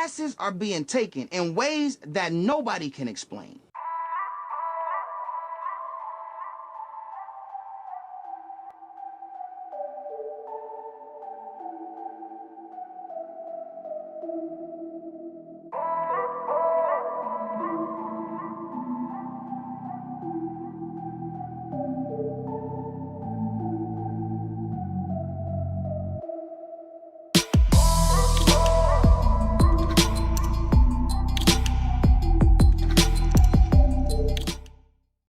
chances are being taken in ways that nobody can explain.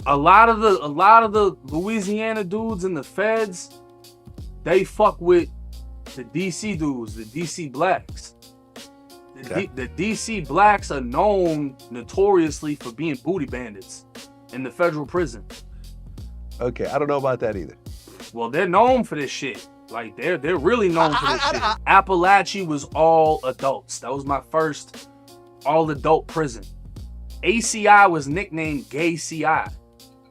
A lot of the Louisiana dudes and the feds, they fuck with the DC dudes, the DC blacks. The DC blacks are known notoriously for being booty bandits in the federal prison. Okay, I don't know about that either. Well, they're known for this shit. Like they're really known for this shit. Appalachia was all adults. That was my first all adult prison. ACI was nicknamed Gay CI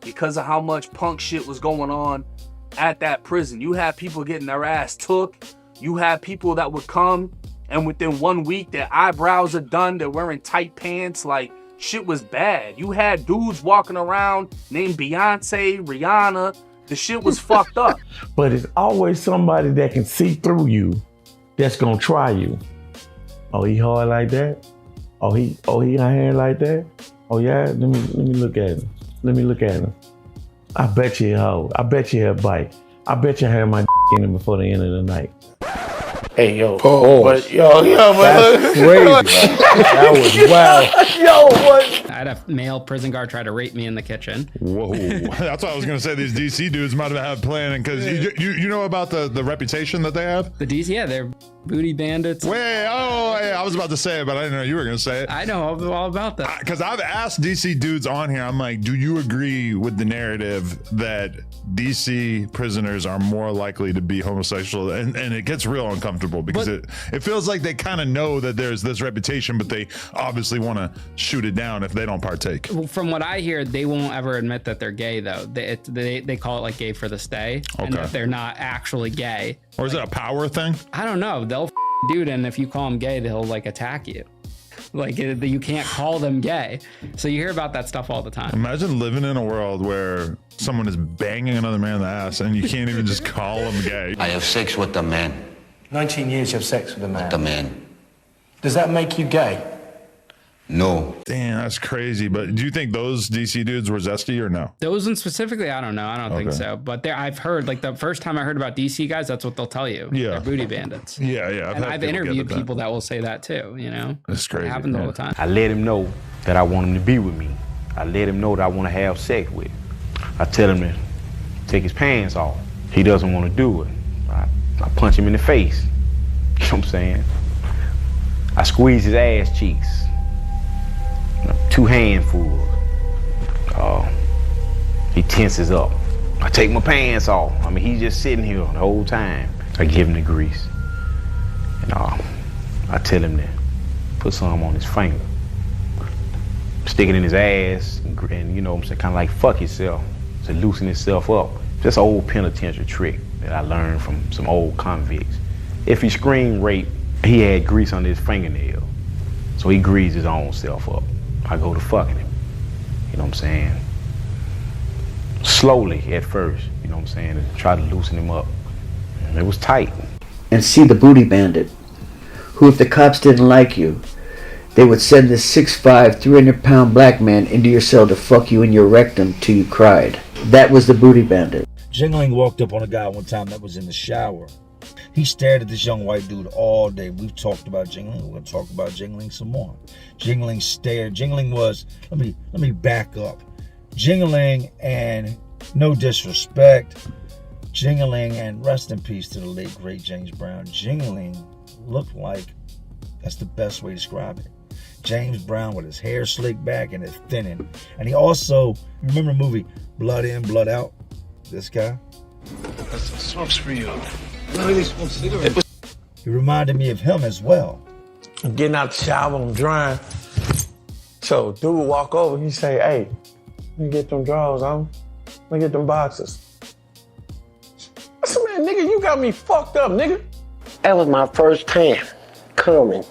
because of how much punk shit was going on at that prison. You had people getting their ass took. You had people that would come and within 1 week their eyebrows are done. They're wearing tight pants. Like shit was bad. You had dudes walking around named Beyonce, Rihanna. The shit was fucked up. But it's always somebody that can see through you that's gonna try you. Oh, he hard like that? Oh, he got hair like that? Oh yeah, let me look at him. Let me look at him. I bet you he'll bite. I bet you have my in him before the end of the night. Hey, yo. Pause. But, yo, that's crazy. That was wild. Yo, what? I had a male prison guard try to rape me in the kitchen. Whoa. That's what I was going to say. These DC dudes might have had planning because you know about the reputation that they have? The DC, yeah, they're booty bandits. I was about to say it, but I didn't know you were going to say it. I know all about that. Because I've asked DC dudes on here, I'm like, do you agree with the narrative that DC prisoners are more likely to be homosexual? And it gets real uncomfortable because it feels like they kind of know that there's this reputation, but they obviously want to shoot it down if they don't partake. From what I hear, they won't ever admit that they're gay, though. They call it like gay for the stay, and that they're not actually gay. Or is it a power thing? I don't know. They'll dude, and if you call them gay, they'll like attack you. Like you can't call them gay. So you hear about that stuff all the time. Imagine living in a world where someone is banging another man in the ass and you can't even just call them gay. I have sex with a man. 19 years you have sex with a man. With a man. Does that make you gay? No. Damn, that's crazy. But do you think those DC dudes were zesty or no? Those ones specifically, I don't know. I don't think so. But I've heard, like the first time I heard about DC guys, that's what they'll tell you. Yeah. They're booty bandits. Yeah. And I've interviewed people that will say that too, you know? That's crazy. It happens all the time. I let him know that I want him to be with me. I let him know that I want to have sex with him. I tell him to take his pants off. He doesn't want to do it. I punch him in the face. You know what I'm saying? I squeeze his ass cheeks. 2 handfuls. He tenses up. I take my pants off. I mean, he's just sitting here the whole time. I give him the grease. And I tell him to put some on his finger. Stick it in his ass and you know what I'm saying, kind of like fuck himself to loosen himself up. Just an old penitentiary trick that I learned from some old convicts. If he screamed rape, he had grease under his fingernail. So he greased his own self up. I go to fucking him, you know what I'm saying? Slowly at first, you know what I'm saying, and try to loosen him up. And it was tight. And see the booty bandit, who if the cops didn't like you, they would send this 6'5", 300-pound black man into your cell to fuck you in your rectum till you cried. That was the booty bandit. Jingling walked up on a guy one time that was in the shower. He stared at this young white dude all day. We've talked about Jingling. We're going to talk about Jingling some more. Jingling stared. Jingling was, let me back up. Jingling, and no disrespect, Jingling, and rest in peace to the late, great James Brown. Jingling looked like, that's the best way to describe it, James Brown with his hair slicked back and it's thinning. And he also, remember the movie Blood In, Blood Out? This guy? That's some smokes for you. I really smoke cigarettes. He reminded me of him as well. I'm getting out the shower, I'm drying. So dude would walk over, he say, hey, let me get them drawers on. Let me get them boxes. I said, man, nigga, you got me fucked up, nigga. That was my first time coming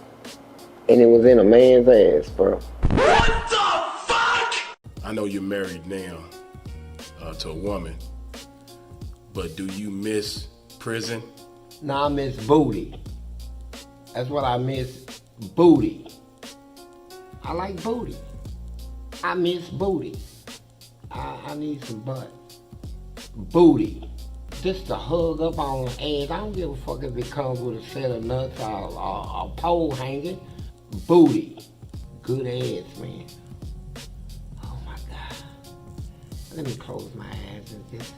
and it was in a man's ass, bro. I know you're married now to a woman, but do you miss prison? Nah, I miss booty. That's what I miss, booty. I like booty. I miss booty. I need some butt. Booty. Just to hug up on the ass. I don't give a fuck if it comes with a set of nuts or a pole hanging. Booty. Good ass, man. Oh my God. Let me close my eyes and just...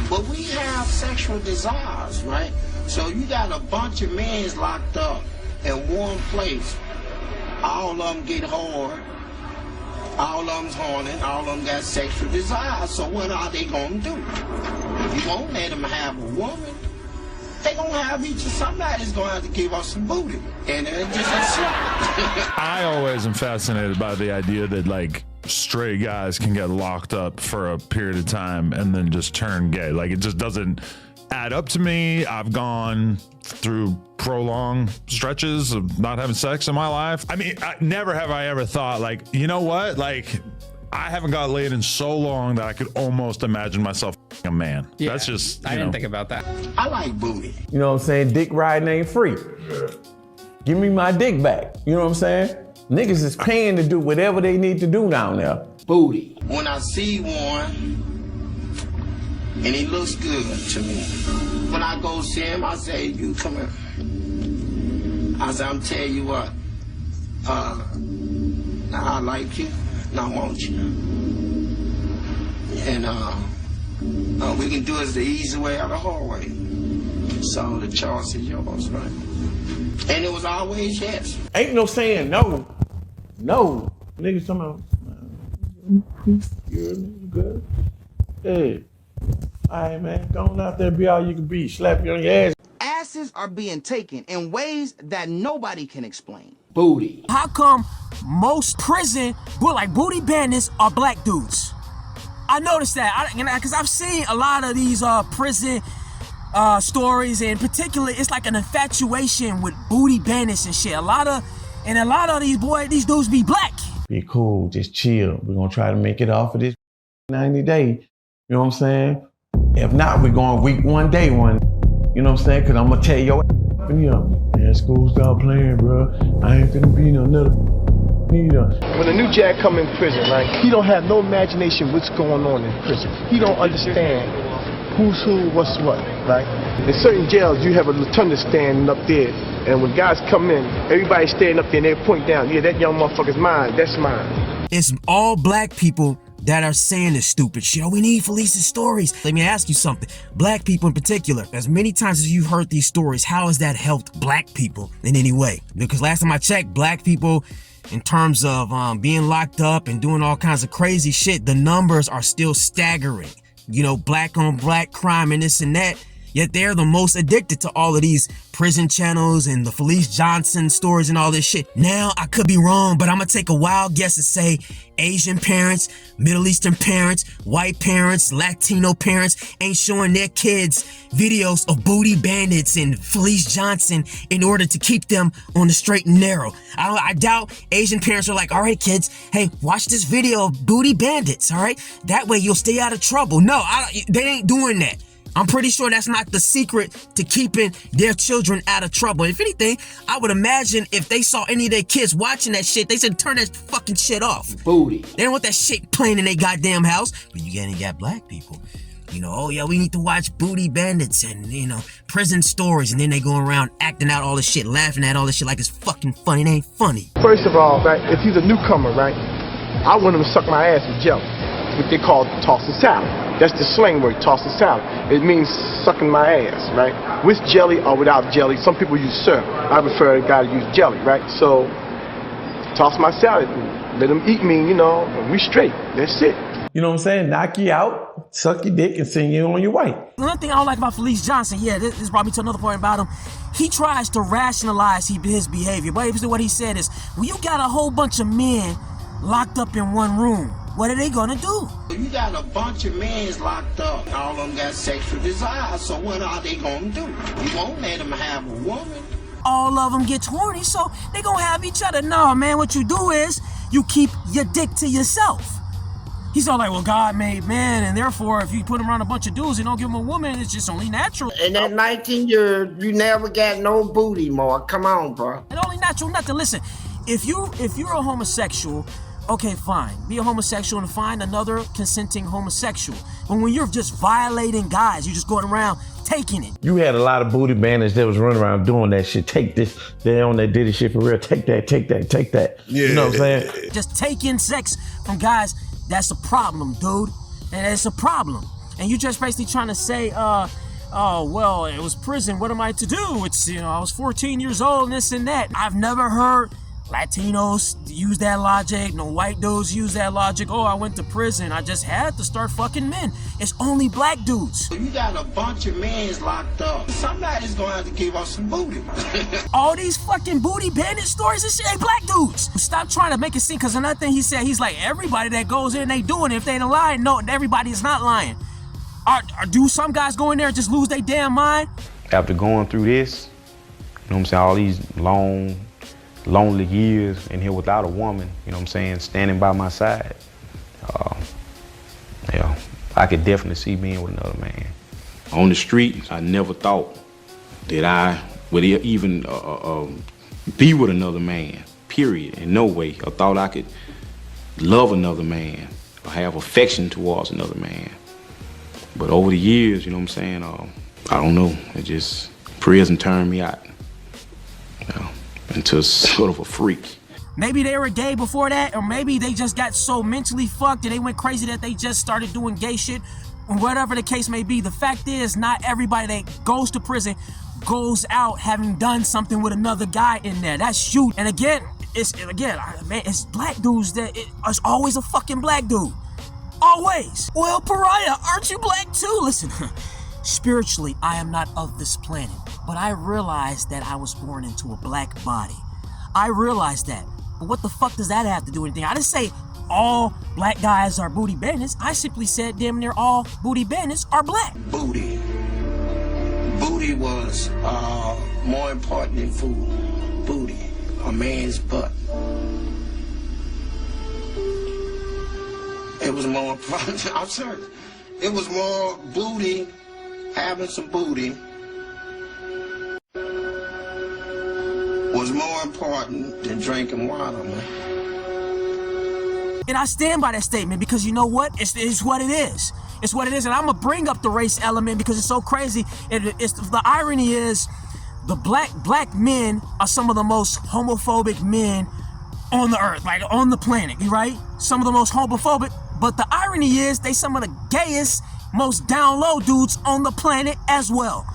But we have sexual desires, right? So you got a bunch of men locked up in one place. All of them get hard. All of them's horny. All of them got sexual desires. So what are they gonna do? You won't let them have a woman. They gonna have each of somebody's gonna have to give us some booty. And it's just a slap. I always am fascinated by the idea that like straight guys can get locked up for a period of time and then just turn gay. Like it just doesn't add up to me. I've gone through prolonged stretches of not having sex in my life. I mean, never have I ever thought like, you know what? Like I haven't got laid in so long that I could almost imagine myself a man. Yeah, that's just, I didn't think about that. I like booty. You know what I'm saying? Dick riding ain't free. Give me my dick back. You know what I'm saying? Niggas is paying to do whatever they need to do down there. Booty. When I see one, and he looks good to me, when I go see him, I say, you come here. I say, I'm telling you what, I like you, and I want you. And we can do it the easy way or the hard way. So the choice is yours, right? And it was always yes. Ain't no saying no. No. Niggas talking about, you're good. Hey. All right, man. Go on out there, be all you can be. Slap you on your ass. Asses are being taken in ways that nobody can explain. Booty. How come most prison, booty bandits are black dudes? I noticed that, because I've seen a lot of these prison stories, and in particular, it's like an infatuation with booty bandits and shit. A lot of these dudes be black. Be cool, just chill. We're gonna try to make it off of this 90 days. You know what I'm saying? If not, we're going week 1, day 1. You know what I'm saying? Cause I'm gonna tell your man, school start playing, bro. I ain't finna be no another neither. When a new jack come in prison, right, he don't have no imagination what's going on in prison. He don't understand who's who, what's what, right? In certain jails, you have a lieutenant standing up there, and when guys come in, everybody's standing up there and they point down, yeah, that young motherfucker's mine, that's mine. It's all black people that are saying this stupid shit. Oh, we need Felice's stories. Let me ask you something. Black people in particular, as many times as you've heard these stories, how has that helped black people in any way? Because last time I checked, black people, in terms of being locked up and doing all kinds of crazy shit, the numbers are still staggering. You know, black on black crime and this and that. Yet they're the most addicted to all of these prison channels and the Fleece Johnson stories and all this shit. Now, I could be wrong, but I'm gonna take a wild guess and say Asian parents, Middle Eastern parents, white parents, Latino parents ain't showing their kids videos of booty bandits and Fleece Johnson in order to keep them on the straight and narrow. I doubt Asian parents are like, all right, kids, hey, watch this video of booty bandits, all right? That way you'll stay out of trouble. No, they ain't doing that. I'm pretty sure that's not the secret to keeping their children out of trouble. If anything, I would imagine if they saw any of their kids watching that shit, they said turn that fucking shit off. Booty. They don't want that shit playing in their goddamn house. But you got black people. You know, oh yeah, we need to watch booty bandits and, you know, prison stories. And then they go around acting out all this shit, laughing at all this shit like it's fucking funny. It ain't funny. First of all, right, if he's a newcomer, right, I want him to suck my ass with jelly. What they call tossing salad. That's the slang word, tossing salad. It means sucking my ass, right? With jelly or without jelly. Some people use syrup. I prefer a guy to use jelly, right? So, toss my salad. Let him eat me, you know, and we straight. That's it. You know what I'm saying? Knock you out, suck your dick, and send you on your way. Another thing I don't like about Fleece Johnson, this brought me to another point about him. He tries to rationalize his behavior. But what he said is, well, you got a whole bunch of men locked up in one room. what are they gonna do? You got a bunch of men locked up. All of them got sexual desires, so what are they gonna do? You won't let them have a woman. All of them get horny, so they gonna have each other. No, man, what you do is you keep your dick to yourself. He's all like, well, God made man, and therefore, if you put him around a bunch of dudes and don't give him a woman, it's just only natural. In that 19 years, you never got no booty, Mark. Come on, bro. And only natural nothing. Listen, if you're a homosexual, okay, fine. Be a homosexual and find another consenting homosexual. But when you're just violating guys, you're just going around taking it. You had a lot of booty bandits that was running around doing that shit. Take this. They on that did this shit for real. Take that, take that, take that. Yeah. You know what I'm saying? Just taking sex from guys, that's a problem, dude. And it's a problem. And you just basically trying to say, oh, well, it was prison. What am I to do? It's, I was 14 years old and this and that. I've never heard Latinos use that logic. No white dudes use that logic. Oh, I went to prison. I just had to start fucking men. It's only black dudes. You got a bunch of men locked up. Somebody's gonna have to give us some booty. All these fucking booty bandit stories and shit ain't black dudes. Stop trying to make it seem, because another thing he said, he's like, everybody that goes in, they doing it. If they ain't lying, no, everybody is not lying. Do some guys go in there and just lose their damn mind? After going through this, you know what I'm saying, all these long, lonely years in here without a woman, you know what I'm saying, standing by my side, yeah, I could definitely see being with another man. On the street, I never thought that I would even be with another man, period, in no way. I thought I could love another man or have affection towards another man. But over the years, you know what I'm saying, I don't know, it just, prison turned me out, into sort of a freak. Maybe they were gay before that, or maybe they just got so mentally fucked and they went crazy that they just started doing gay shit. Whatever the case may be, the fact is, not everybody that goes to prison goes out having done something with another guy in there. That's you. And again, it's black dudes that it's always a fucking black dude. Always. Well, Pariah, aren't you black too? Listen, spiritually, I am not of this planet, but I realized that I was born into a black body. I realized that. But what the fuck does that have to do with anything? I didn't say all black guys are booty bandits. I simply said damn near all booty bandits are black. Booty. Booty was more important than food. Booty. A man's butt. It was more important. I'm serious. It was more booty, having some booty was more important than drinking water, man. And I stand by that statement because you know what? It's what it is. It's what it is. And I'm going to bring up the race element because it's so crazy. The irony is the black men are some of the most homophobic men on the earth, like on the planet, right? Some of the most homophobic. But the irony is they some of the gayest, most down low dudes on the planet as well.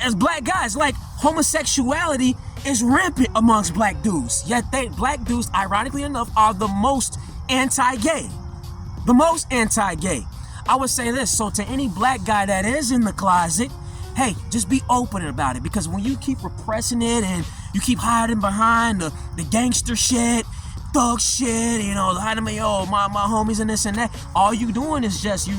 As black guys, like homosexuality is rampant amongst black dudes. Yet black dudes, ironically enough, are the most anti-gay. The most anti-gay. I would say this, so to any black guy that is in the closet, hey, just be open about it, because when you keep repressing it and you keep hiding behind the gangster shit, thug shit, hiding my homies and this and that, all you doing is just you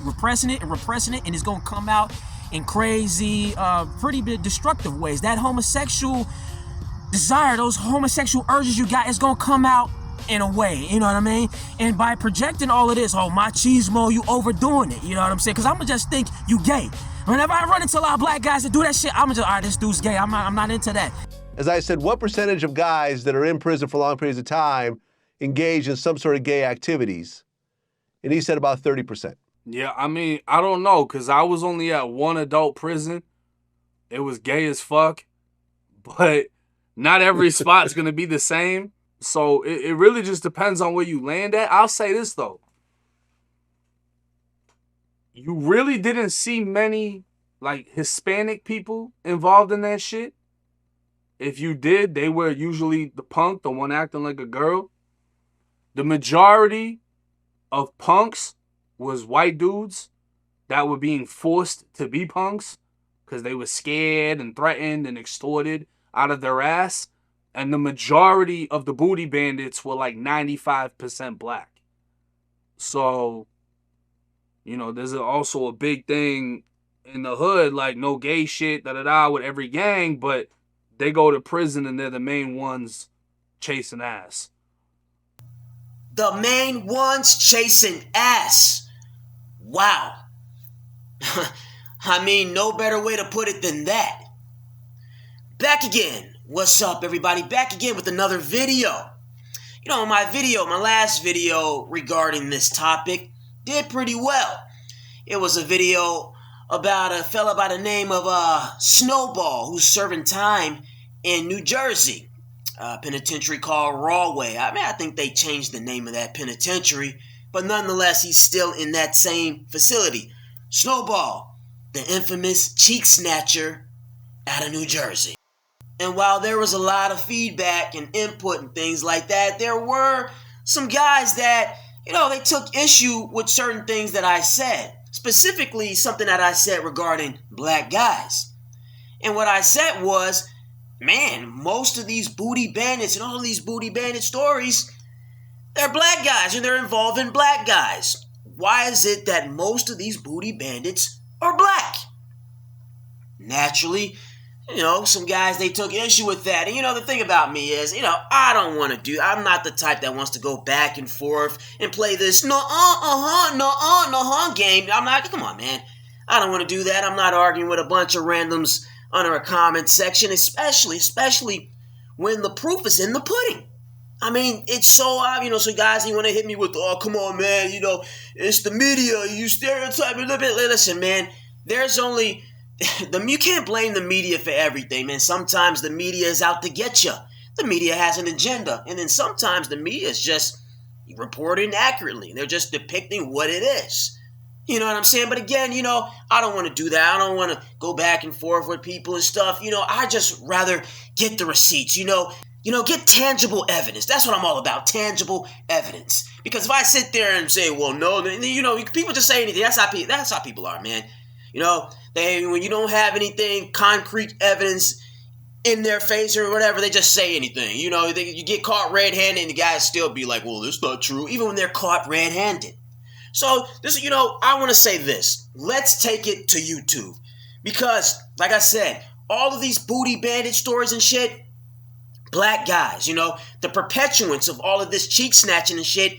repressing it, and it's gonna come out in crazy, pretty big destructive ways. That homosexual desire, those homosexual urges you got, is gonna come out in a way, you know what I mean? And by projecting all of this, machismo, you overdoing it, you know what I'm saying? Because I'ma just think you gay. Whenever I run into a lot of black guys that do that shit, I'ma just, all right, this dude's gay. I'm not into that. As I said, what percentage of guys that are in prison for long periods of time engage in some sort of gay activities? And he said about 30%. Yeah, I mean, I don't know, because I was only at one adult prison. It was gay as fuck, but not every spot's going to be the same. So it really just depends on where you land at. I'll say this, though. You really didn't see many, like, Hispanic people involved in that shit. If you did, they were usually the punk, the one acting like a girl. The majority of punks was white dudes that were being forced to be punks because they were scared and threatened and extorted out of their ass. And the majority of the booty bandits were like 95% black. So, there's also a big thing in the hood, like no gay shit, with every gang, but they go to prison and they're the main ones chasing ass. The main ones chasing ass. Wow. I mean, no better way to put it than that. Back again. What's up, everybody? Back again with another video. My last video regarding this topic did pretty well. It was a video about a fella by the name of Snowball who's serving time in New Jersey. A penitentiary called Rawway. I think they changed the name of that penitentiary, but nonetheless, he's still in that same facility. Snowball, the infamous cheek snatcher out of New Jersey. And while there was a lot of feedback and input and things like that, there were some guys that, they took issue with certain things that I said. Specifically, something that I said regarding black guys. And what I said was, man, most of these booty bandits and all of these booty bandit stories, they're black guys and they're involving black guys. Why is it that most of these booty bandits are black? Naturally, some guys, they took issue with that. And, the thing about me is, I'm not the type that wants to go back and forth and play this no game. Come on, man. I don't want to do that. I'm not arguing with a bunch of randoms under a comment section, especially when the proof is in the pudding. I mean, it's so obvious, so guys, you want to hit me with, oh, come on, man, it's the media, you stereotype a little bit. Listen, man, you can't blame the media for everything, man. Sometimes the media is out to get you. The media has an agenda. And then sometimes the media is just reporting accurately. They're just depicting what it is. You know what I'm saying? But again, I don't want to do that. I don't want to go back and forth with people and stuff. I just rather get the receipts, get tangible evidence. That's what I'm all about, tangible evidence. Because if I sit there and say, well, no, then, people just say anything. That's how people are, man. When you don't have anything, concrete evidence in their face or whatever, they just say anything. You get caught red-handed and the guys still be like, well, that's not true, even when they're caught red-handed. So, I want to say this. Let's take it to YouTube. Because, like I said, all of these booty bandit stories and shit, black guys, the perpetuants of all of this cheek snatching and shit,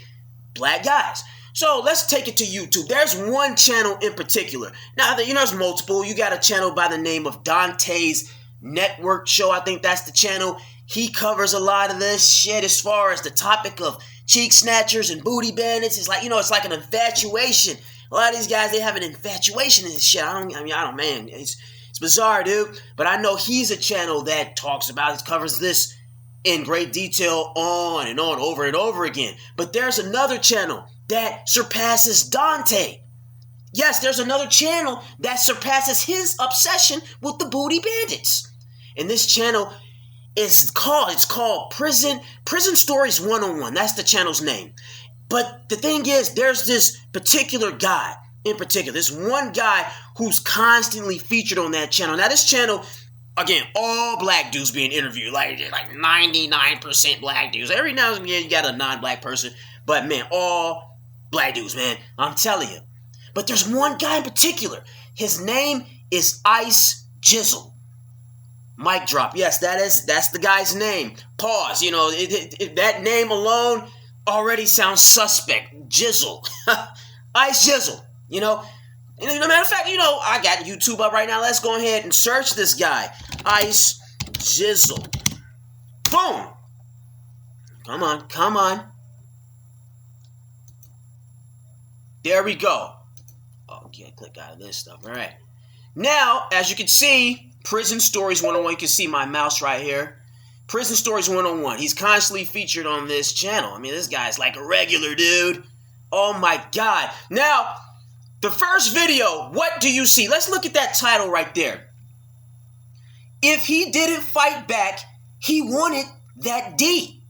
black guys. So let's take it to YouTube. There's one channel in particular. Now, there's multiple. You got a channel by the name of Dante's Network Show. I think that's the channel. He covers a lot of this shit as far as the topic of cheek snatchers and booty bandits. It's like, it's like an infatuation. A lot of these guys, they have an infatuation in this shit. Man, it's bizarre, dude. But I know he's a channel that covers this in great detail on and on, over and over again. But there's another channel that surpasses Dante. Yes, there's another channel that surpasses his obsession with the booty bandits. And this channel is called Prison Stories 101. That's the channel's name. But the thing is, there's this particular guy in particular, this one guy who's constantly featured on that channel. Now, this channel, again, all black dudes being interviewed, like 99% black dudes. Every now and again, you got a non-black person, but man, all black dudes, man, I'm telling you. But there's one guy in particular. His name is Ice Jizzle. Mic drop. Yes, that's the guy's name. Pause. That name alone already sounds suspect. Jizzle. Ice Jizzle. And as a matter of fact, I got YouTube up right now. Let's go ahead and search this guy. Ice Jizzle. Boom. Come on. There we go. Okay, click out of this stuff. All right. Now, as you can see, Prison Stories 101. You can see my mouse right here. Prison Stories 101. He's constantly featured on this channel. I mean, this guy's like a regular dude. Oh my God. Now, the first video, what do you see? Let's look at that title right there. If he didn't fight back, he wanted that D,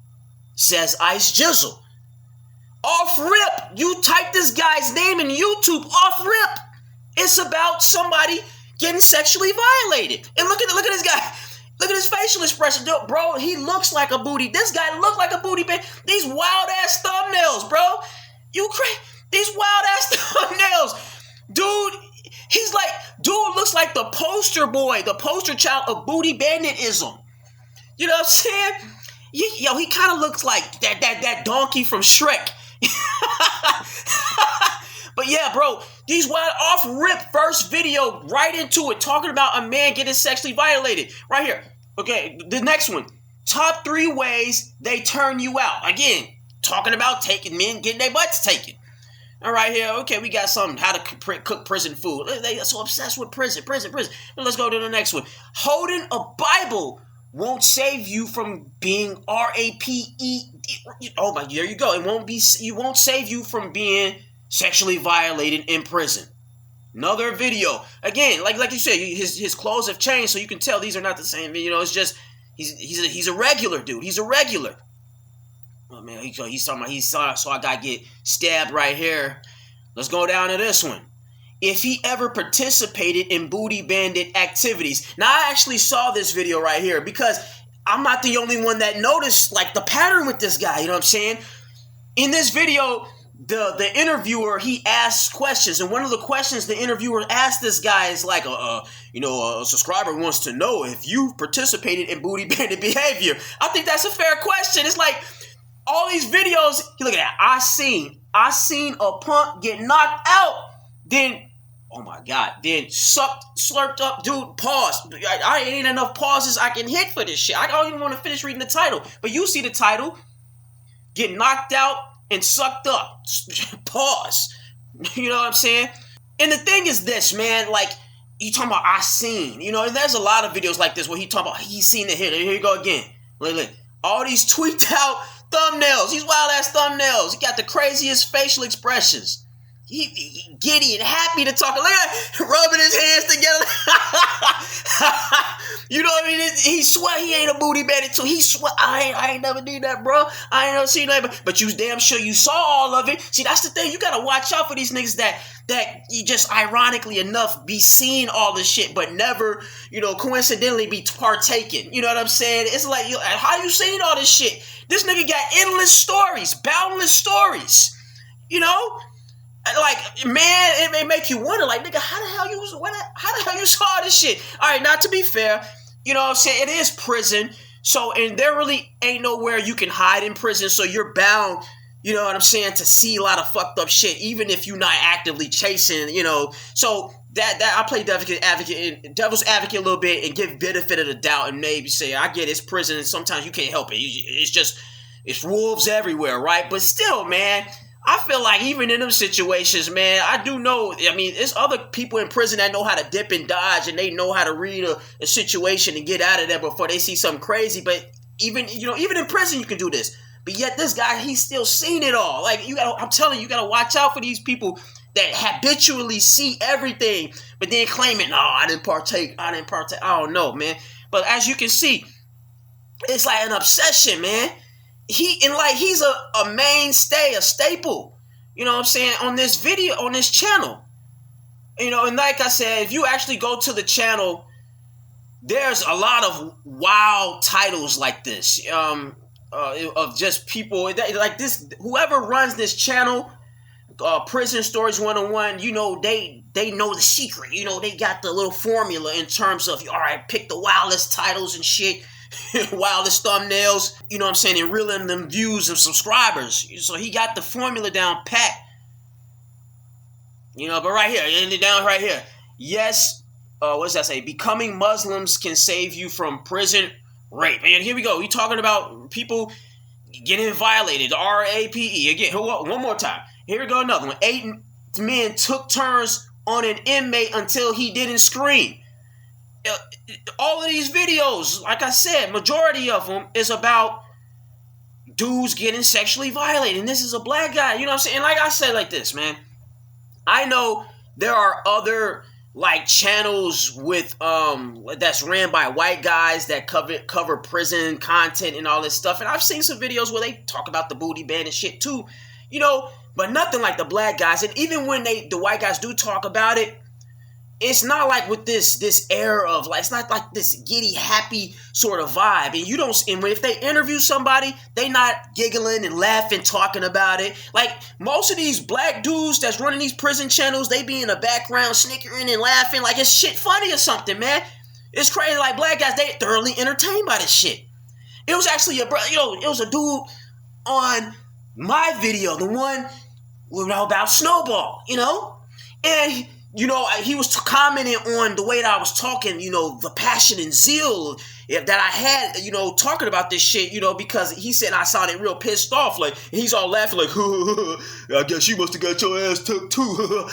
says Ice Jizzle. Off rip, you type this guy's name in YouTube, off rip. It's about somebody getting sexually violated. And look at this guy. Look at his facial expression. Bro, he looks like a booty. This guy looked like a booty, man. These wild ass thumbnails, bro. These wild ass thumbnails. Dude, dude looks like the poster boy, the poster child of booty banditism. You know what I'm saying? Yo, he kind of looks like that donkey from Shrek. But yeah, bro, these wild off-rip first video right into it, talking about a man getting sexually violated. Right here. Okay, the next one. Top 3 ways they turn you out. Again, talking about taking men, getting their butts taken. All right, here, okay, we got something, how to cook prison food. They are so obsessed with prison. Let's go to the next one. Holding a Bible won't save you from being R-A-P-E. Oh my, there you go. You won't save you from being sexually violated in prison. Another video. Again, like you said, his clothes have changed, so you can tell these are not the same. You know, it's just he's a regular dude. He's a regular. Oh man, he's talking about saw a guy get stabbed right here. Let's go down to this one. If he ever participated in booty bandit activities. Now I actually saw this video right here because I'm not the only one that noticed like the pattern with this guy. You know what I'm saying? In this video, the interviewer, he asks questions, and one of the questions the interviewer asked this guy is like, a subscriber wants to know if you participated in booty bandit behavior. I think that's a fair question. It's like all these videos. Look at that. I seen a punk get knocked out, then oh my god, then slurped up, dude. Pause. I ain't enough pauses I can hit for this shit. I don't even want to finish reading the title, but you see the title: get knocked out and sucked up. Pause. You know what I'm saying? And the thing is this, man, like, you talking about I seen, you know, and there's a lot of videos like this where he talking about he seen the hit. Here you go again. Look. All these tweaked out thumbnails, these wild ass thumbnails. He got the craziest facial expressions. He giddy and happy to talk. Look at that, rubbing his hands together. You know what I mean? He swear he ain't a booty bandit too. He swear I ain't never did that, bro. I ain't never seen that. But you damn sure you saw all of it. See, that's the thing. You gotta watch out for these niggas that you just ironically enough be seeing all this shit, but never, you know, coincidentally be partaking. You know what I'm saying? It's like, how you seen all this shit? This nigga got endless stories, boundless stories. You know? Like, man, it may make you wonder, like, nigga, how the hell you saw this shit? All right, now, to be fair, you know what I'm saying? It is prison, so, and there really ain't nowhere you can hide in prison, so you're bound, you know what I'm saying, to see a lot of fucked up shit, even if you're not actively chasing, you know. So, that I play devil's advocate a little bit and give benefit of the doubt and maybe say, I get it's prison and sometimes you can't help it. It's wolves everywhere, right? But still, man, I feel like even in them situations, man, I do know, I mean, there's other people in prison that know how to dip and dodge and they know how to read a situation and get out of there before they see something crazy. But even in prison, you can do this. But yet this guy, he's still seen it all. Like, I'm telling you, you got to watch out for these people that habitually see everything, but then claiming, no, I didn't partake. I don't know, man. But as you can see, it's like an obsession, man. He's a mainstay, a staple, you know what I'm saying, on this video, on this channel. You know, and like I said, if you actually go to the channel, there's a lot of wild titles like this, of just people like this. Whoever runs this channel, Prison Stories 101, you know, they know the secret. You know, they got the little formula in terms of, all right, pick the wildest titles and shit. Wildest thumbnails, you know what I'm saying, and reeling them views and subscribers. So he got the formula down pat. You know, but right here, and down right here. Yes, what does that say? Becoming Muslims can save you from prison rape. And here we go. We talking about people getting violated. R-A-P-E. Again, one more time. Here we go, another one. 8 men took turns on an inmate until he didn't scream. All of these videos, like I said, majority of them is about dudes getting sexually violated. And this is a black guy, you know what I'm saying? And like I said, like this, man, I know there are other like channels with that's ran by white guys that cover prison content and all this stuff. And I've seen some videos where they talk about the booty bandit shit too, you know, but nothing like the black guys. And even when the white guys do talk about it, it's not like with this air of like, it's not like this giddy, happy sort of vibe. And you don't, and if they interview somebody, they not giggling and laughing, talking about it. Like most of these black dudes that's running these prison channels, they be in the background snickering and laughing like it's shit funny or something, man. It's crazy. Like black guys, they thoroughly entertained by this shit. It was actually it was a dude on my video, the one about Snowball, and he was commenting on the way that I was talking, the passion and zeal that I had, talking about this shit, because he said I sounded real pissed off, like, he's all laughing like, I guess you must have got your ass took too.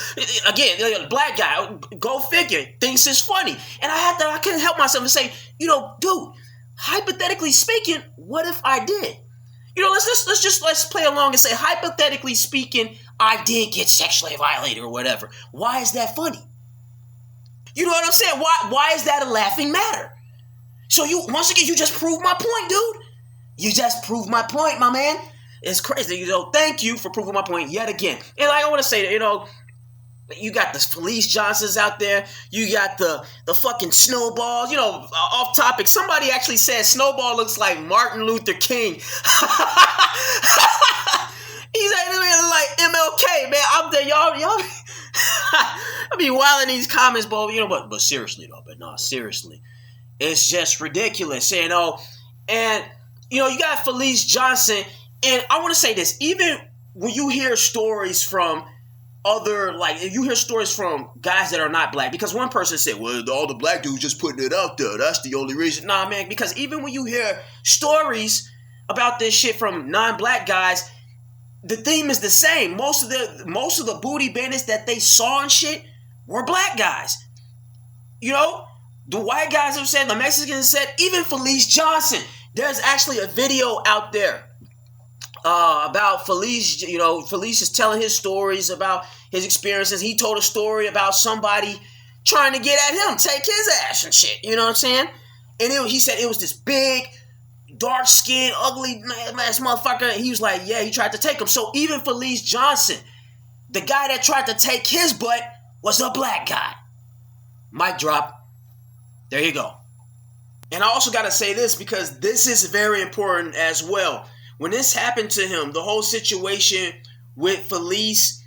Again, black guy, go figure, thinks it's funny. And I couldn't help myself to say, dude, hypothetically speaking, what if I did? Let's play along and say, hypothetically speaking, I did get sexually violated or whatever. Why is that funny? You know what I'm saying? Why is that a laughing matter? So once again, you just proved my point, dude. You just proved my point, my man. It's crazy. Thank you for proving my point yet again. And I want to say that, you got the Fleece Johnsons out there. You got the fucking Snowballs. Off topic. Somebody actually said Snowball looks like Martin Luther King. He's like MLK, man. I'm there, y'all. I be wilding these comments, but seriously though. But no, seriously, it's just ridiculous, and you got Fleece Johnson, and I want to say this. Even when you hear stories from you hear stories from guys that are not black, because one person said, well, all the black dudes just putting it out there, that's the only reason. Nah, man, because even when you hear stories about this shit from non-black guys, the theme is the same. Most of the booty bandits that they saw and shit were black guys. The white guys have said, the Mexicans said, even Fleece Johnson. There's actually a video out there about Fleece. Fleece is telling his stories about his experiences. He told a story about somebody trying to get at him, take his ass and shit. You know what I'm saying? And he said it was this big, dark-skinned, ugly ass motherfucker. He was like, yeah, he tried to take him. So even Fleece Johnson, the guy that tried to take his butt, was a black guy. Mic drop. There you go. And I also got to say this, because this is very important as well. When this happened to him, the whole situation with Fleece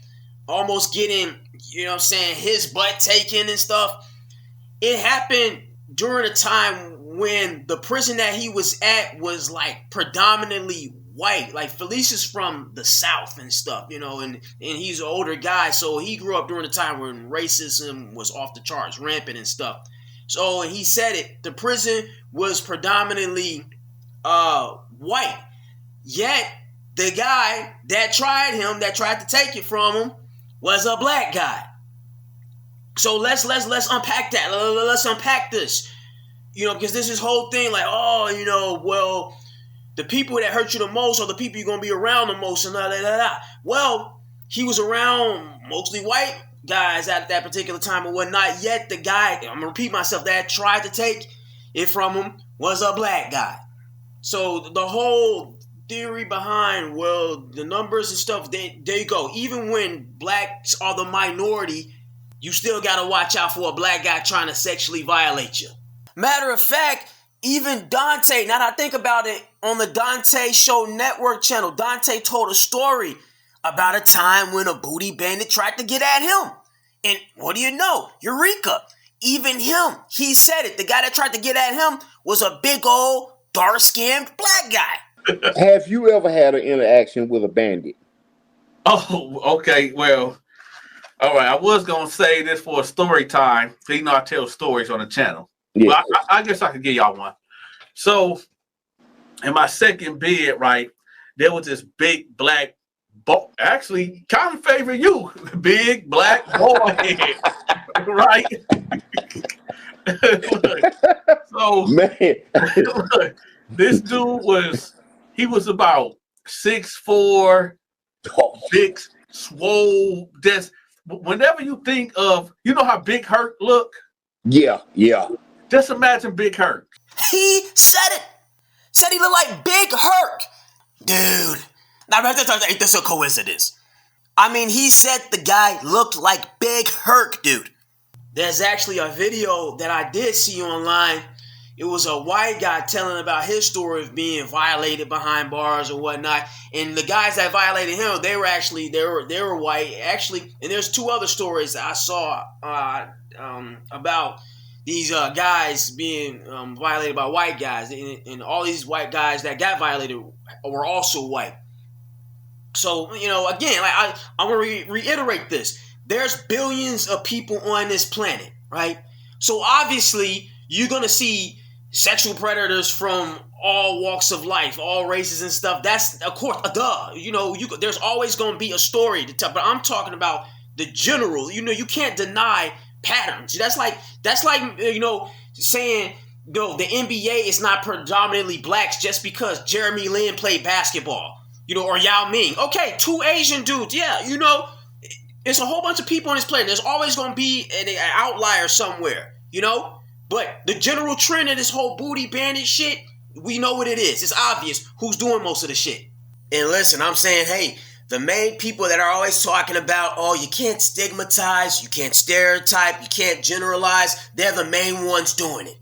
almost getting, his butt taken and stuff, it happened during a time when the prison that he was at was like predominantly white. Like Fleece is from the South and stuff, and he's an older guy, so he grew up during a time when racism was off the charts, rampant and stuff. So, and he said it, the prison was predominantly white. Yet the guy that tried to take it from him, was a black guy. So let's unpack that. Let's unpack this. Because this is whole thing like, well, the people that hurt you the most are the people you're going to be around the most and Well, he was around mostly white guys at that particular time and whatnot. Yet the guy, I'm going to repeat myself, that tried to take it from him was a black guy. So the whole theory behind, the numbers and stuff, there you go. Even when blacks are the minority, you still got to watch out for a black guy trying to sexually violate you. Matter of fact, even Dante, now that I think about it, on the Dante Show Network channel, Dante told a story about a time when a booty bandit tried to get at him. And what do you know? Eureka. Even him, he said it. The guy that tried to get at him was a big old dark-skinned black guy. Have you ever had an interaction with a bandit? Oh, okay. Well, all right. I was going to say this for a story time. So I tell stories on the channel. Yeah. But I guess I could give y'all one. So in my second bid, right, there was this big black boy. Actually, kind of favor you. Big black boy. Right? So, man. Look, this dude was about 6'4", big, swole. Just whenever you think of, how Big Herc look? Yeah. Just imagine Big Herc. He said it. Said he looked like Big Herc. Dude. Now, ain't this a coincidence? I mean, he said the guy looked like Big Herc, dude. There's actually a video that I did see online. It was a white guy telling about his story of being violated behind bars or whatnot. And the guys that violated him, they were white. Actually, and there's two other stories that I saw about these guys being violated by white guys. And all these white guys that got violated were also white. So, again, like I want to reiterate this. There's billions of people on this planet, right? So obviously, you're going to see sexual predators from all walks of life, all races and stuff. That's, of course, there's always going to be a story to tell. But I'm talking about the general. You can't deny patterns. That's like saying, the NBA is not predominantly blacks just because Jeremy Lin played basketball, or Yao Ming. Okay, two Asian dudes. Yeah, it's a whole bunch of people on this planet. There's always going to be an outlier somewhere, But the general trend of this whole booty bandit shit, we know what it is. It's obvious who's doing most of the shit. And listen, I'm saying, hey, the main people that are always talking about, you can't stigmatize, you can't stereotype, you can't generalize, they're the main ones doing it.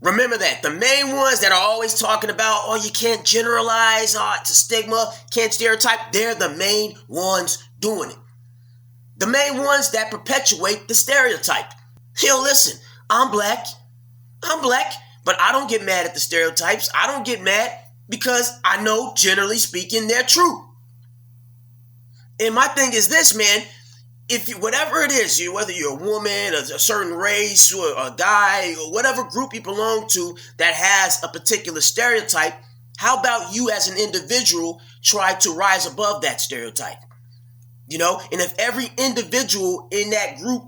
Remember that. The main ones that are always talking about, you can't generalize, it's a stigma, can't stereotype, they're the main ones doing it. The main ones that perpetuate the stereotype. Listen, I'm black, but I don't get mad at the stereotypes. I don't get mad because I know, generally speaking, they're true. And my thing is this, man, whatever it is, whether you're a woman, a certain race, or a guy, or whatever group you belong to that has a particular stereotype, how about you as an individual try to rise above that stereotype? And if every individual in that group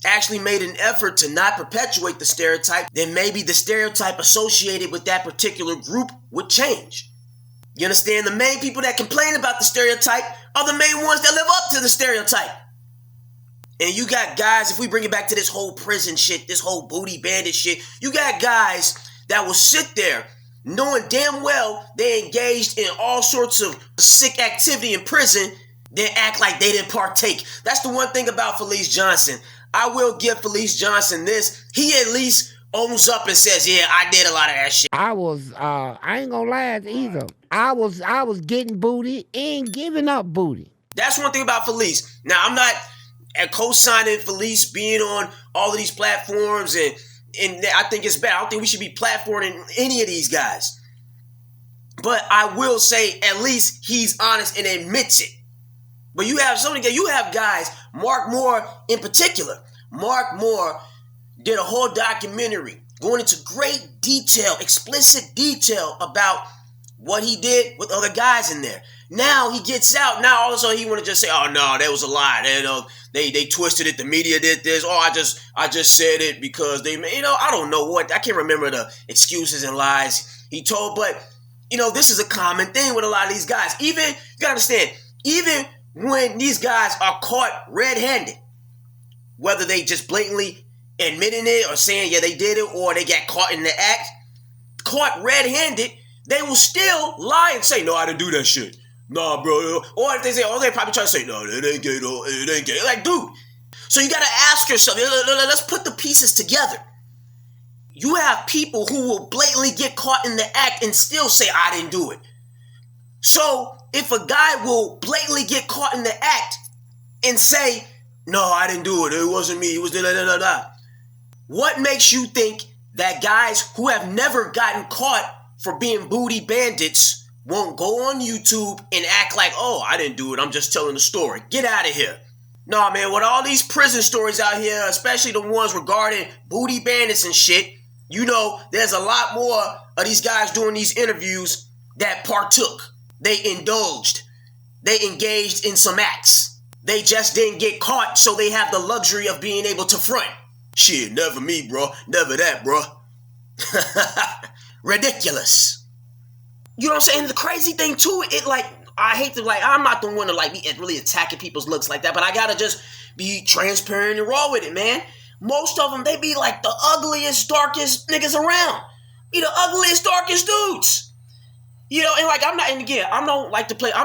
actually made an effort to not perpetuate the stereotype, then maybe the stereotype associated with that particular group would change. You understand? The main people that complain about the stereotype are the main ones that live up to the stereotype. And you got guys, if we bring it back to this whole prison shit, this whole booty bandit shit, you got guys that will sit there knowing damn well they engaged in all sorts of sick activity in prison, then act like they didn't partake. That's the one thing about Fleece Johnson. I will give Fleece Johnson this. He at least owns up and says, yeah, I did a lot of that shit. I ain't gonna lie either. I was getting booty and giving up booty. That's one thing about Fleece. Now, I'm not co-signing Fleece being on all of these platforms, and I think it's bad. I don't think we should be platforming any of these guys. But I will say, at least he's honest and admits it. But you have guys, Mark Moore in particular. Mark Moore did a whole documentary going into great detail, explicit detail about what he did with other guys in there. Now he gets out. Now all of a sudden he want to just say, oh no, that was a lie. They twisted it. The media did this. Oh, I just said it because they, I don't know what. I can't remember the excuses and lies he told. But, this is a common thing with a lot of these guys. You gotta understand, even when these guys are caught red-handed, whether they just blatantly admitting it or saying, yeah, they did it, or they got caught in the act, caught red-handed, they will still lie and say, no, I didn't do that shit. Nah, bro. Or if they say, they probably try to say, no, it ain't gay, though. It ain't gay. Like, dude. So you got to ask yourself, let's put the pieces together. You have people who will blatantly get caught in the act and still say, I didn't do it. So if a guy will blatantly get caught in the act and say, no, I didn't do it. It wasn't me. It was da-da-da-da-da. What makes you think that guys who have never gotten caught for being booty bandits won't go on YouTube and act like, oh, I didn't do it. I'm just telling the story. Get out of here. No, man, with all these prison stories out here, especially the ones regarding booty bandits and shit, there's a lot more of these guys doing these interviews that partook. They indulged. They engaged in some acts. They just didn't get caught, so they have the luxury of being able to front. Shit, never me, bro. Never that, bro. Ridiculous. You know what I'm saying? The crazy thing, too, I hate to, I'm not the one to, be really attacking people's looks like that, but I gotta just be transparent and raw with it, man. Most of them, they be the ugliest, darkest niggas around. Be the ugliest, darkest dudes. I'm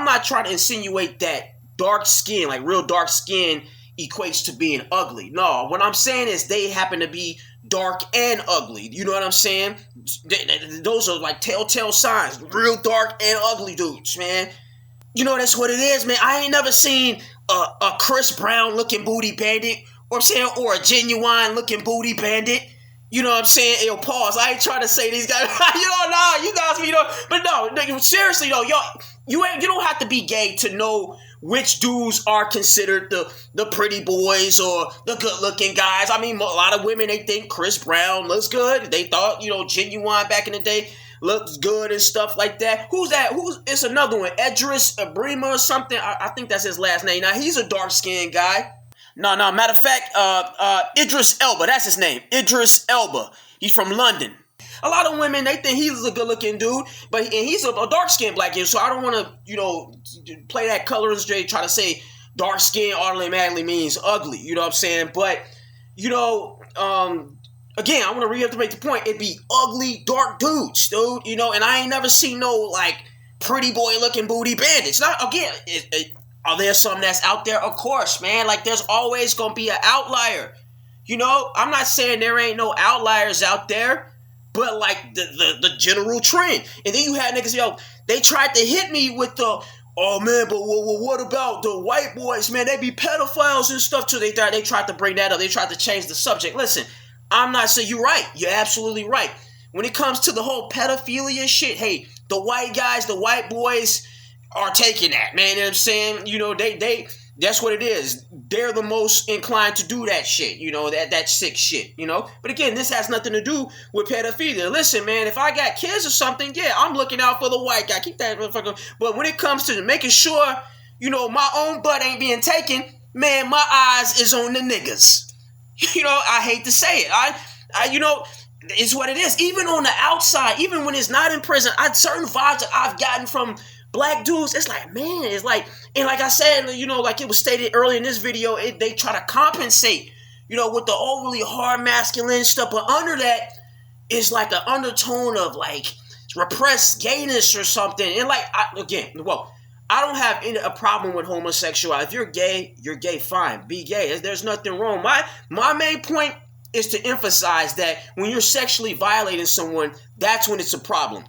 not trying to insinuate that dark skin, real dark skin, equates to being ugly. No, what I'm saying is they happen to be dark and ugly. You know what I'm saying? Those are like telltale signs. Real dark and ugly dudes, man. You know, that's what it is, man. I ain't never seen a Chris Brown looking booty bandit, or I'm saying, or a Genuine looking booty bandit. You know what I'm saying? Yo, pause. I ain't trying to say these guys. You guys, but no, seriously though, you don't have to be gay to know which dudes are considered the pretty boys or the good looking guys. I mean, a lot of women, they think Chris Brown looks good. They thought, Genuine back in the day looks good and stuff like that. Who's that? It's another one. Idris Abrima or something. I think that's his last name. Now, he's a dark skinned guy. No, matter of fact, Idris Elba, that's his name. Idris Elba. He's from London. A lot of women, they think he's a good-looking dude, and he's a dark-skinned black dude, so I don't want to, play that color straight, try to say dark-skinned automatically means ugly, you know what I'm saying? But, again, I want to reiterate the point. It'd be ugly, dark dudes, dude, and I ain't never seen no, pretty boy-looking booty bandits. Now, again, are there some that's out there? Of course, man. There's always going to be an outlier. I'm not saying there ain't no outliers out there, but the general trend. And then you had niggas, they tried to hit me with the, oh man, but what about the white boys, man? They be pedophiles and stuff too. They tried to bring that up. They tried to change the subject. Listen, I'm not saying you're right. You're absolutely right. When it comes to the whole pedophilia shit, hey, the white guys, the white boys are taking that, man. You know what I'm saying? That's what it is. They're the most inclined to do that shit, that sick shit, But again, this has nothing to do with pedophilia. Listen, man, if I got kids or something, yeah, I'm looking out for the white guy. Keep that motherfucker. But when it comes to making sure, my own butt ain't being taken, man, my eyes is on the niggas. I hate to say it. It's what it is. Even on the outside, even when it's not in prison, certain vibes that I've gotten from black dudes, it's like, man, it's like, and like I said, like it was stated earlier in this video, they try to compensate, with the overly hard masculine stuff, but under that is like an undertone of repressed gayness or something. And I don't have a problem with homosexuality. If you're gay, fine, be gay. There's nothing wrong. My main point is to emphasize that when you're sexually violating someone, that's when it's a problem.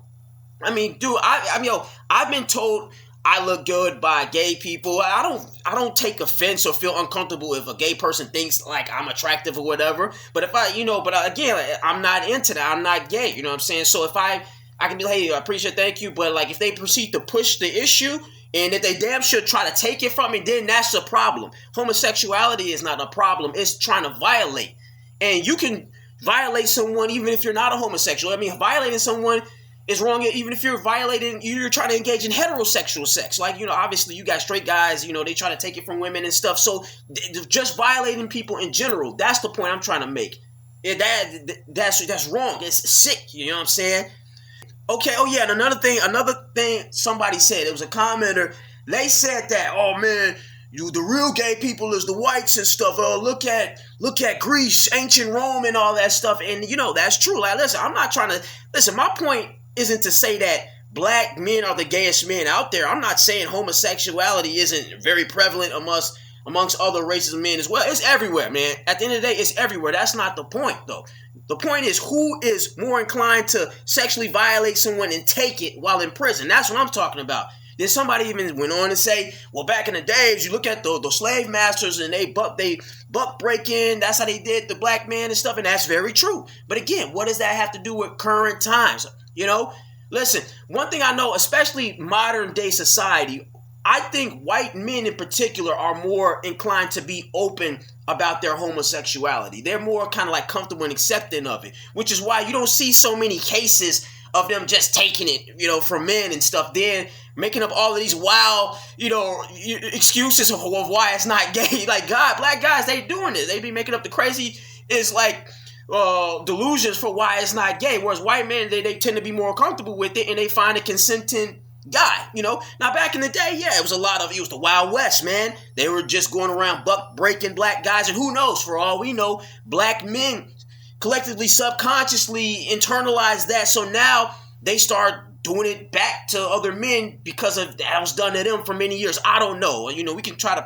I mean, dude, I've been told I look good by gay people. I don't take offense or feel uncomfortable if a gay person thinks I'm attractive or whatever. But if again, I'm not into that. I'm not gay. You know what I'm saying? So if I can be like, hey, I appreciate, thank you. But if they proceed to push the issue and if they damn sure try to take it from me, then that's a problem. Homosexuality is not a problem. It's trying to violate. And you can violate someone even if you're not a homosexual. I mean, violating someone is wrong even if you're trying to engage in heterosexual sex. Obviously you got straight guys, they try to take it from women and stuff. So just violating people in general, that's the point I'm trying to make. That's wrong. It's sick, you know what I'm saying? Okay, oh yeah, and another thing somebody said, it was a commenter, they said that, oh man, the real gay people is the whites and stuff. Look at Greece, ancient Rome and all that stuff. And that's true. Listen, I'm not trying to, my point isn't to say that black men are the gayest men out there. I'm not saying homosexuality isn't very prevalent amongst other races of men as well. It's everywhere, man. At the end of the day, it's everywhere. That's not the point, though. The point is who is more inclined to sexually violate someone and take it while in prison. That's what I'm talking about. Then somebody even went on to say, well, back in the days, you look at the slave masters and they buck breaking. That's how they did the black man and stuff. And that's very true. But again, what does that have to do with current times? Listen, one thing I know, especially modern day society, I think white men in particular are more inclined to be open about their homosexuality. They're more kind of comfortable and accepting of it, which is why you don't see so many cases of them just taking it, from men and stuff. Then making up all of these wild, excuses of why it's not gay. Black guys, they doing it. They be making up the crazy, delusions for why it's not gay. Whereas white men, they tend to be more comfortable with it and they find a consenting guy, Now back in the day, yeah, it was the Wild West, man. They were just going around buck breaking black guys, and who knows, for all we know, black men collectively, subconsciously internalized that. So now they start doing it back to other men because of that was done to them for many years. I don't know. We can try to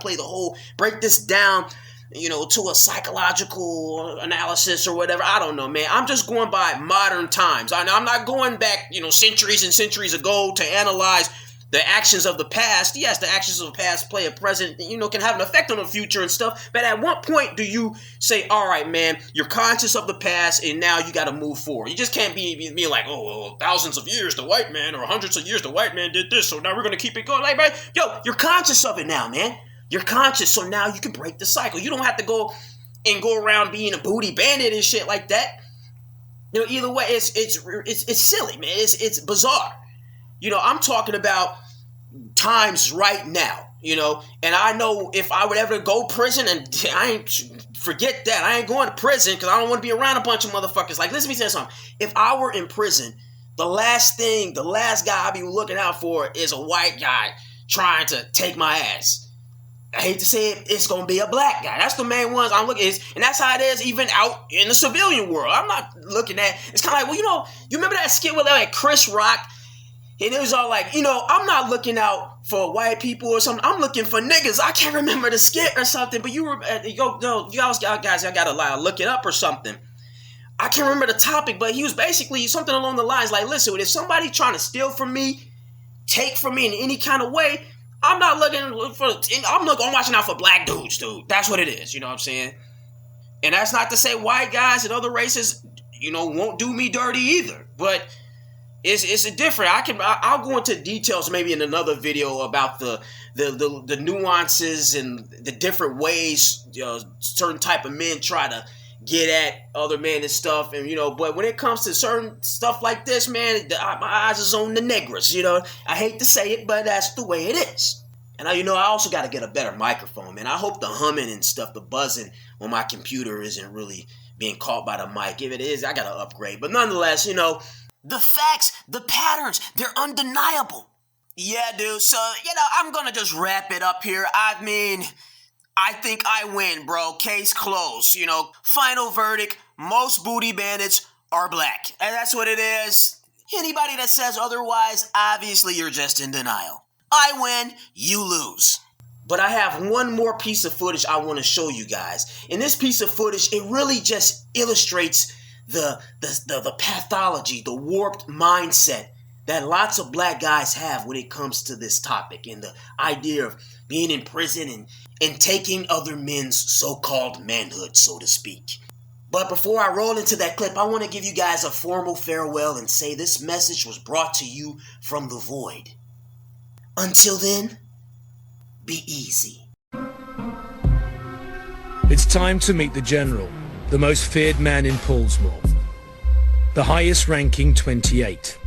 break this down to a psychological analysis or whatever. I don't know, man. I'm just going by modern times. I'm not going back, centuries and centuries ago to analyze the actions of the past. Yes, the actions of the past play a present, can have an effect on the future and stuff. But at what point do you say, all right, man, you're conscious of the past and now you got to move forward? You just can't be like, thousands of years the white man or hundreds of years the white man did this, so now we're going to keep it going. Like, right? Yo, you're conscious of it now, man. You're conscious, so now you can break the cycle. You don't have to go around being a booty bandit and shit like that. Either way, it's silly, man. It's bizarre. I'm talking about times right now, and I know if I would ever go prison, and forget that, I ain't going to prison because I don't want to be around a bunch of motherfuckers. Like, listen to me say something. If I were in prison, the last guy I'd be looking out for is a white guy trying to take my ass. I hate to say it, it's going to be a black guy. That's the main ones I'm looking at. And that's how it is even out in the civilian world. I'm not looking at, it's kind of like, you remember that skit with like Chris Rock? And it was all like, I'm not looking out for white people or something. I'm looking for niggas. I can't remember the skit or something, but you guys, I got to look it up or something. I can't remember the topic, but he was basically something along the lines like, listen, if somebody trying to steal from me, take from me in any kind of way, I'm not looking for, I'm watching out for black dudes, dude. That's what it is, you know what I'm saying? And that's not to say white guys and other races, won't do me dirty either. But it's a different. I'll go into details maybe in another video about the nuances and the different ways certain type of men try to get at other men and stuff. And but when it comes to certain stuff like this, man, my eyes is on the negras. I hate to say it, but that's the way it is. And I also got to get a better microphone, man. I hope the humming and stuff, the buzzing on my computer isn't really being caught by the mic. If it is, I got to upgrade. But nonetheless, the facts, the patterns, they're undeniable. Yeah, dude. So, I'm going to just wrap it up here. I mean, I think I win, bro. Case closed. Final verdict. Most booty bandits are black. And that's what it is. Anybody that says otherwise, obviously you're just in denial. I win, you lose. But I have one more piece of footage I want to show you guys. And this piece of footage, it really just illustrates the pathology, the warped mindset that lots of black guys have when it comes to this topic and the idea of being in prison and taking other men's so-called manhood, so to speak. But before I roll into that clip, I want to give you guys a formal farewell and say this message was brought to you from the void. Until then, be easy. It's time to meet the General, the most feared man in Poolsmoor. The highest ranking 28.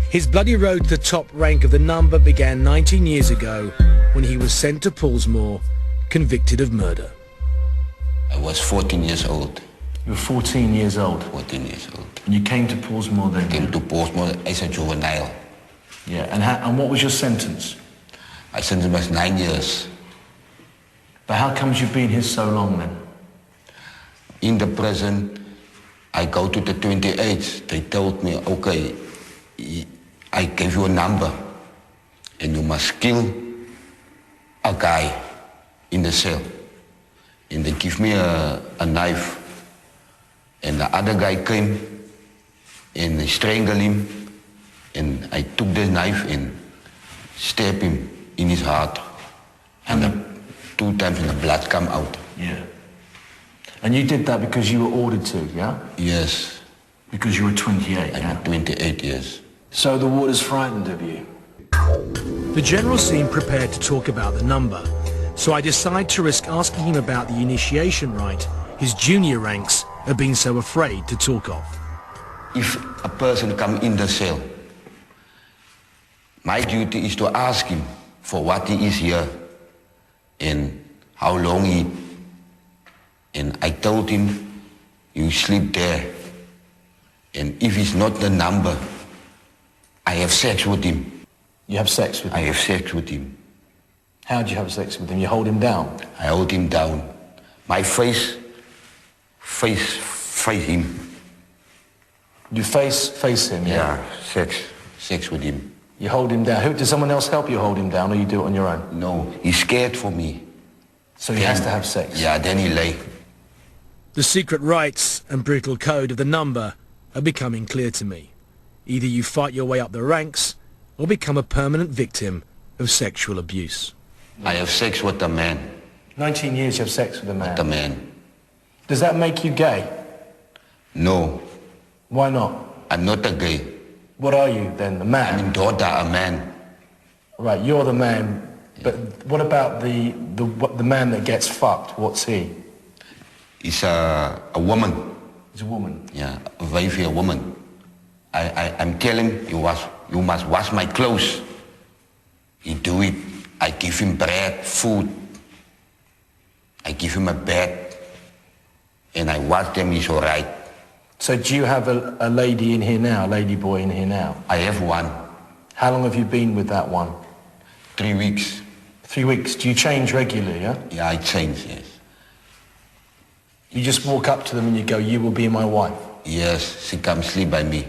His bloody road to the top rank of the number began 19 years ago when he was sent to Poolsmoor, convicted of murder. I was 14 years old. You were 14 years old? 14 years old. And you came to Poolsmoor then? Came to Poolsmoor as a juvenile. Yeah, and what was your sentence? My sentence was 9 years. But how comes you've been here so long then? In the prison, I go to the 28th. They told me, okay, I gave you a number and you must kill a guy in the cell. And they give me a knife. And the other guy came and they strangled him. And I took the knife and stabbed him in his heart. And 2 times and the blood come out. Yeah. And you did that because you were ordered to, yeah? Yes. Because you were 28, I'm 28 years. So the warder's frightened of you? The General seemed prepared to talk about the number, so I decided to risk asking him about the initiation rite his junior ranks have been so afraid to talk of. If a person come in the cell, my duty is to ask him for what he is here and how long he. And I told him, you sleep there. And if it's not the number, I have sex with him. You have sex with him? I have sex with him. How do you have sex with him? You hold him down? I hold him down. My face him. You face him, yeah? Yeah, sex with him. You hold him down. Does someone else help you hold him down, or you do it on your own? No, he's scared for me. So he has to have sex? Yeah, then he lay. The secret rites and brutal code of the number are becoming clear to me. Either you fight your way up the ranks or become a permanent victim of sexual abuse. I have sex with a man. 19 years you have sex with a man? With a man. Does that make you gay? No. Why not? I'm not a gay. What are you then, the man? I'm in daughter, a man. Right, you're the man, but what about the man that gets fucked? What's he? He's a woman. He's a woman? Yeah, a very a woman. I'm telling him, you must wash my clothes. He do it. I give him bread, food. I give him a bed. And I wash them, he's all right. So do you have a lady in here now, a lady boy in here now? I have one. How long have you been with that one? 3 weeks. 3 weeks. Do you change regularly, yeah? Yeah, I change, yes. You just walk up to them and you go, you will be my wife? Yes, she comes sleep by me,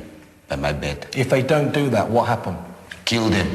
by my bed. If they don't do that, what happened? Kill them.